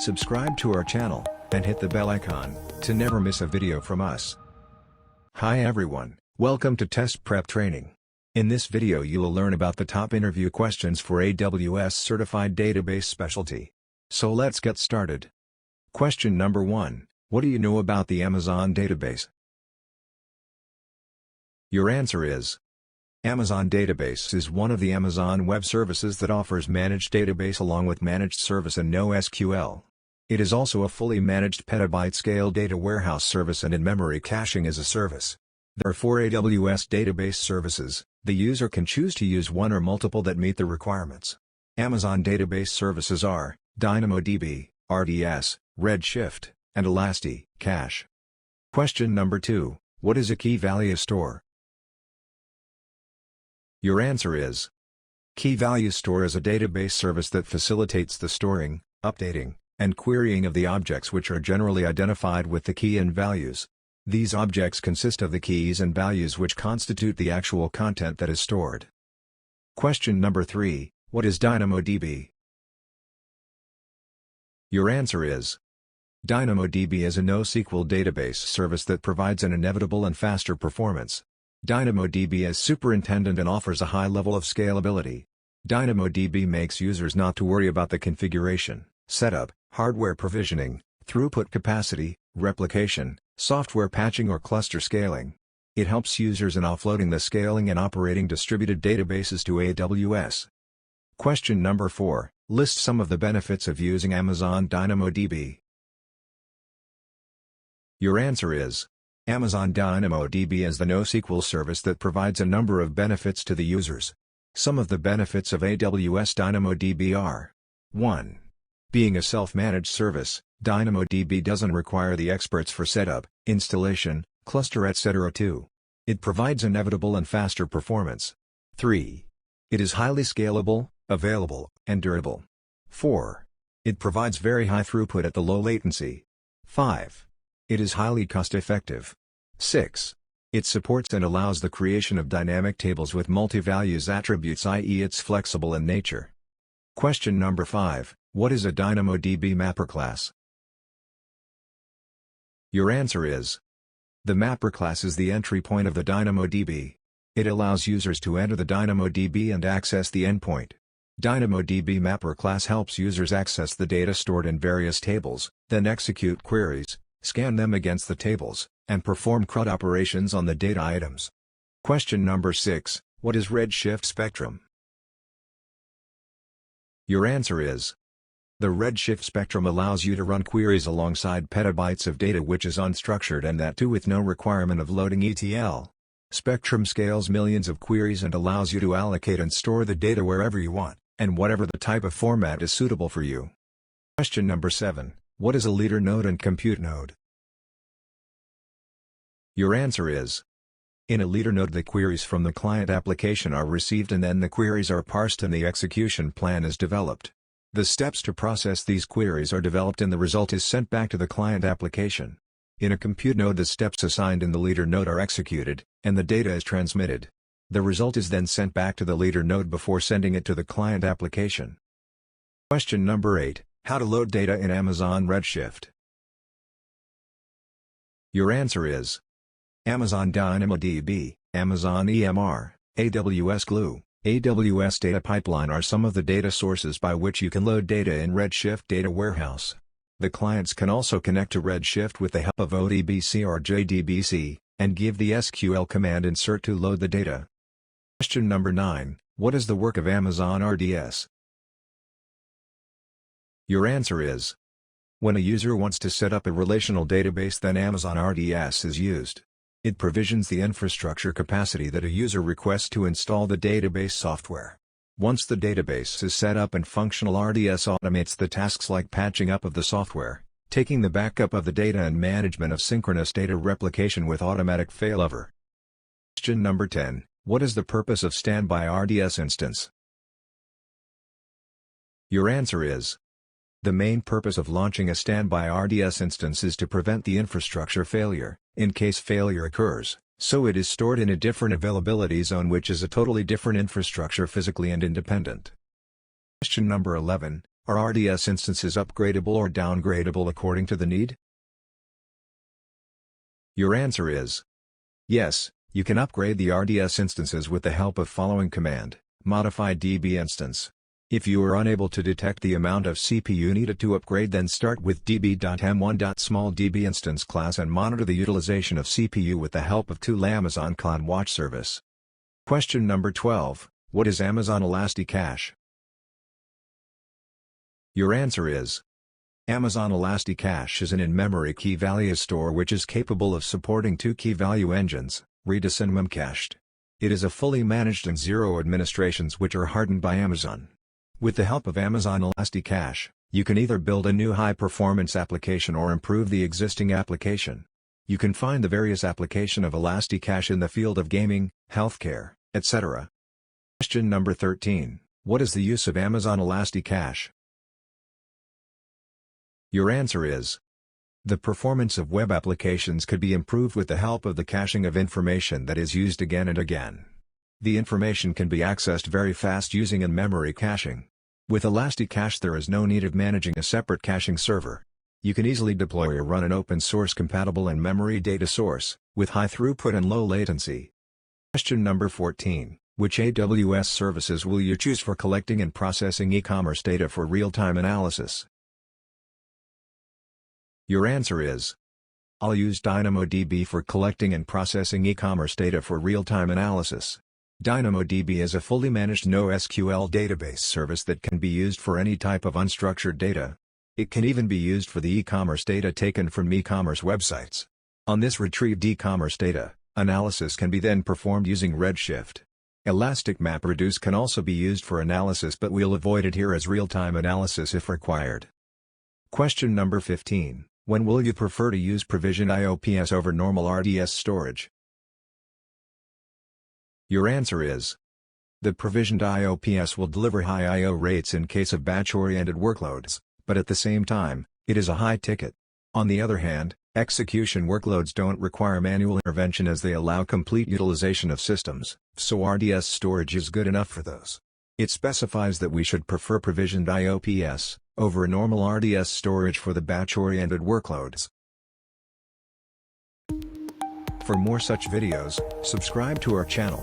Subscribe to our channel, and hit the bell icon, to never miss a video from us. Hi everyone, welcome to Test Prep Training. In this video you will learn about the top interview questions for AWS Certified Database Specialty. So let's get started. Question number 1, what do you know about the Amazon database? Your answer is Amazon Database is one of the Amazon Web Services that offers managed database along with managed service and NoSQL. It is also a fully managed petabyte-scale data warehouse service and in-memory caching as a service. There are 4 AWS database services. The user can choose to use one or multiple that meet the requirements. Amazon database services are DynamoDB, RDS, Redshift, and Elasti-Cache. Question number 2, what is a key-value store? Your answer is Key-value store is a database service that facilitates the storing, updating, and querying of the objects which are generally identified with the key and values. These objects consist of the keys and values which constitute the actual content that is stored. Question number 3, what is DynamoDB? Your answer is DynamoDB is a NoSQL database service that provides an inevitable and faster performance. DynamoDB is superintendent and offers a high level of scalability. DynamoDB makes users not to worry about the configuration, setup, hardware provisioning, throughput capacity, replication, software patching or cluster scaling. It helps users in offloading the scaling and operating distributed databases to AWS. Question number 4, list some of the benefits of using Amazon DynamoDB. Your answer is Amazon DynamoDB is the NoSQL service that provides a number of benefits to the users. Some of the benefits of AWS DynamoDB are 1. Being a self-managed service, DynamoDB doesn't require the experts for setup, installation, cluster etc. 2. It provides inevitable and faster performance. 3. It is highly scalable, available, and durable. 4. It provides very high throughput at the low latency. 5. It is highly cost-effective. 6. It supports and allows the creation of dynamic tables with multi-values attributes, i.e. it's flexible in nature. Question number 5, what is a DynamoDB mapper class? Your answer is the mapper class is the entry point of the DynamoDB. It allows users to enter the DynamoDB and access the endpoint. DynamoDB mapper class helps users access the data stored in various tables, then execute queries, scan them against the tables, and perform CRUD operations on the data items. Question number 6, what is Redshift Spectrum? Your answer is the Redshift Spectrum allows you to run queries alongside petabytes of data which is unstructured and that too with no requirement of loading ETL. Spectrum scales millions of queries and allows you to allocate and store the data wherever you want, and whatever the type of format is suitable for you. Question number 7, what is a leader node and compute node? Your answer is in a leader node the queries from the client application are received and then the queries are parsed and the execution plan is developed. The steps to process these queries are developed and the result is sent back to the client application. In a compute node the steps assigned in the leader node are executed, and the data is transmitted. The result is then sent back to the leader node before sending it to the client application. Question number 8, how to load data in Amazon Redshift? Your answer is Amazon DynamoDB, Amazon EMR, AWS Glue, AWS Data Pipeline are some of the data sources by which you can load data in Redshift Data Warehouse. The clients can also connect to Redshift with the help of ODBC or JDBC, and give the SQL command insert to load the data. Question number 9, what is the work of Amazon RDS? Your answer is when a user wants to set up a relational database then Amazon RDS is used. It provisions the infrastructure capacity that a user requests to install the database software. Once the database is set up and functional, RDS automates the tasks like patching up of the software, taking the backup of the data and management of synchronous data replication with automatic failover. Question number 10, what is the purpose of standby RDS instance? Your answer is the main purpose of launching a standby RDS instance is to prevent the infrastructure failure, in case failure occurs, so it is stored in a different availability zone which is a totally different infrastructure physically and independent. Question number 11, Are RDS instances upgradable or downgradable according to the need? Your answer is yes, you can upgrade the RDS instances with the help of following command: modify DB instance. If you are unable to detect the amount of CPU needed to upgrade, then start with db.m1.small_db instance class and monitor the utilization of CPU with the help of tool Amazon CloudWatch service. Question number 12. What is Amazon Elasticache? Your answer is Amazon Elasticache is an in-memory key-value store which is capable of supporting two key-value engines, Redis and Memcached. It is a fully managed and zero administrations which are hardened by Amazon. With the help of Amazon Elasticache, you can either build a new high-performance application or improve the existing application. You can find the various application of Elasticache in the field of gaming, healthcare, etc. Question number 13. What is the use of Amazon Elasticache? Your answer is the performance of web applications could be improved with the help of the caching of information that is used again and again. The information can be accessed very fast using in-memory caching. With Elasticache there is no need of managing a separate caching server. You can easily deploy or run an open-source compatible in-memory data source, with high throughput and low latency. Question number 14. Which AWS services will you choose for collecting and processing e-commerce data for real-time analysis? Your answer is I'll use DynamoDB for collecting and processing e-commerce data for real-time analysis. DynamoDB is a fully managed NoSQL database service that can be used for any type of unstructured data. It can even be used for the e-commerce data taken from e-commerce websites. On this retrieved e-commerce data, analysis can be then performed using Redshift. Elastic MapReduce can also be used for analysis, but we'll avoid it here as real-time analysis if required. Question number 15. When will you prefer to use provisioned IOPS over normal RDS storage? Your answer is the provisioned IOPS will deliver high I/O rates in case of batch-oriented workloads, but at the same time, it is a high ticket. On the other hand, execution workloads don't require manual intervention as they allow complete utilization of systems, so RDS storage is good enough for those. It specifies that we should prefer provisioned IOPS over a normal RDS storage for the batch-oriented workloads. For more such videos, subscribe to our channel.